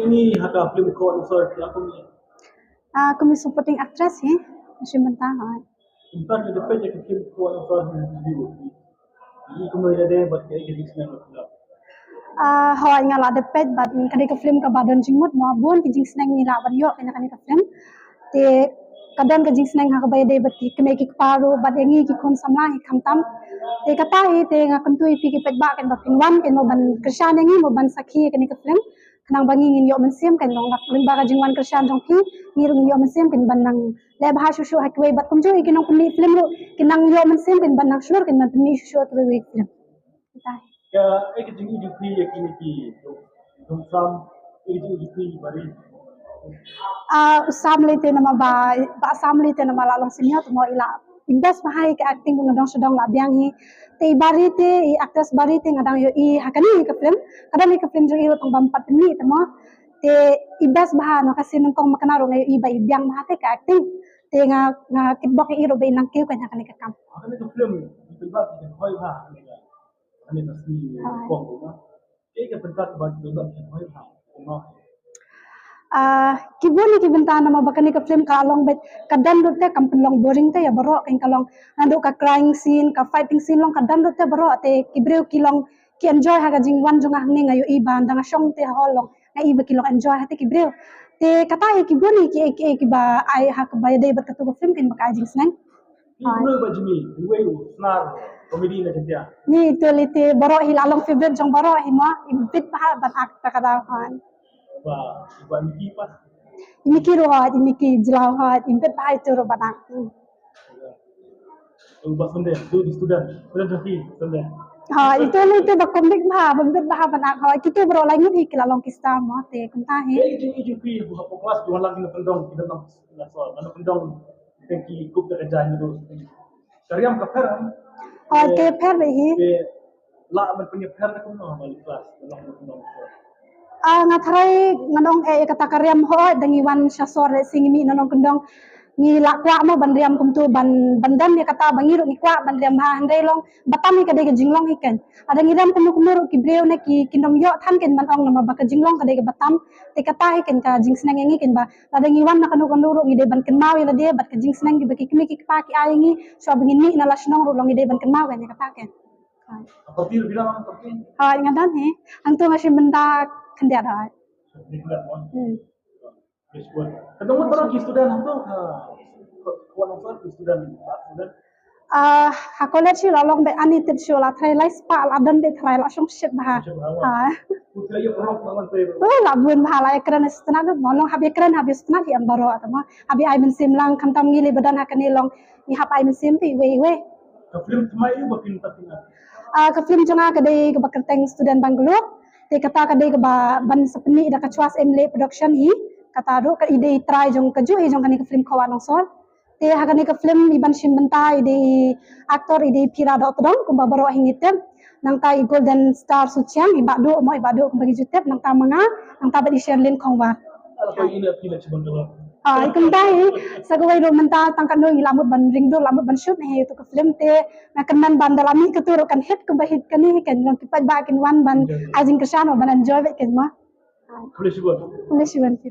ini haka film ko answer ti ako ni. Kami supporting actress masih mentah. Intan ke depan je film ko answer ni. Ini kumai ada buat kayak gini senang lah. Hawa ingat lah depet bat ni kadang ke film ke badan jimut mau buan ke jing senang ni lah banyak kena ke film. Te kadang ke jing senang hak bayar deh bat ke make paru bat yangi ki kon samla hi kamtam. Te kata te ngakam tu ipi ki pek ba kan bat pinwan kan mau ban kersan yangi mau ban sakhi kena ke film. Kenang bangi ngin yo mensiam kan long nak limba ka jingwan kersan jong pi ngirung yo mensiam kan ban nang le bah susu hak we bat kumjo ikinong puni film ro kinang yo mensiam kan ban nang shur kan ban puni susu tu we film. Ya, ek jingi jupri yakini ki dum sam ek jingi jupri bari. Usam lete nama ba sam lete nama lalong senior tu mau ila invest bahai ke acting ngadang sedang la biang hi te bari te i actress bari te ngadang yo i hakani ke film kadang ke film jo i tong bam 4 ni te mo te invest bah no kasi nung kong makana ro ngai i ba i biang bah te ke acting te nga kitbok i ro be nang kiu kan hakani ke kam Hakani ke film di ba ki hoi ba. Ani nasi kong ko. Ek pentat ba di ba ki hoi ba. Ko kibuni ki bintana ma bakani ka film ka along bet kadan dote kam long boring te ya baro kan kalong nando ka crying scene ka fighting scene long kadan dote baro te kibreu kilong ki enjoy haga jingwan junga hangni ngayo iban danga shong te holong na iba kilong enjoy hate kibreu te kata e kibuni ki ba ai hak ba de bat katu film kin baka jing snang Ibu ba jimi we snar komedi na dia. Ni to lite baro hilalong favorite jong baro hima ibit pa bat ak takada kan Ba iba miki pas. Imiki rohat, imiki jelawat, impet bahai tu robanak. Ba sunde tu di student tapi sunde. Itu dah komik bah, bembet bah banak. Kita berolah ingat hik lalong kista mah te kunta he. Ek jingi bu ha kelas tu lang ni pendong kita nam so mana pendong ki kup da jan tu. Karyam ka fer. Ke fer behi. La man punya fer da kuno balik kelas dalam pendong. Ngatrai ngadong kata karyam ho dangi wan syasor singimi nonong kendong ni lakwa mo bandriam kumtu bandan ya kata bangiru ni kwa bandriam ha handai long batam ni kadai ke jinglong ikan ada ngiram kumu kumuru ki breu ne ki kindom yo than ken man ong nama baka jinglong kadai ke batam te kata ikan ka jing senang ngi ken ba ada ngiwan na kanu kanu ngi de ban ken mau ila de bat ke jing senang ki baki kimi ki pa ki ai ngi so bangin ni na lasnong ro ngi de ban ken mau kan kata ken Apa dia bilang apa ni? Ngadan he angtu masih benda kendia dah. Ketemu orang ki student tu kuan orang ki student. Hakolet si lalong be ani tit si la thai lai spa la dan be thai la song shit bah. Putri yo orang tangan tu. La bun bah la ekran stna do molong habi ekran habi stna di ambaro atama habi ai men sim lang kantam ngili badan hakani long ni hap ai men sim ti we. Ka film mai yo bakin tapina. Ka film jonga ka dei ka bakerteng student Bangalore. Te kata ka dei ka ban sepeni da ka chuas emle production hi kata do ka ide try jong ka ju jong kani ka film khawan sol. Te hakani ka film iban shin benta ide aktor ide pira da otdong kumba baro hingitem nang ta golden star suciang ibado mo ibado kumbagi jutep nang ta manga nang ta ba di sherlin khongwa. Apa ini pila cibang tu. Ikon dai sagawai ro menta tangkan no ilamut ban ringdo lamut ban shoot he to ka film te na kanan ban dalami ka turo kan hit kumba hit kani kan long kipat ba kin wan ban ajing kesano ban enjoy ken ma. Polisi buat. Polisi ban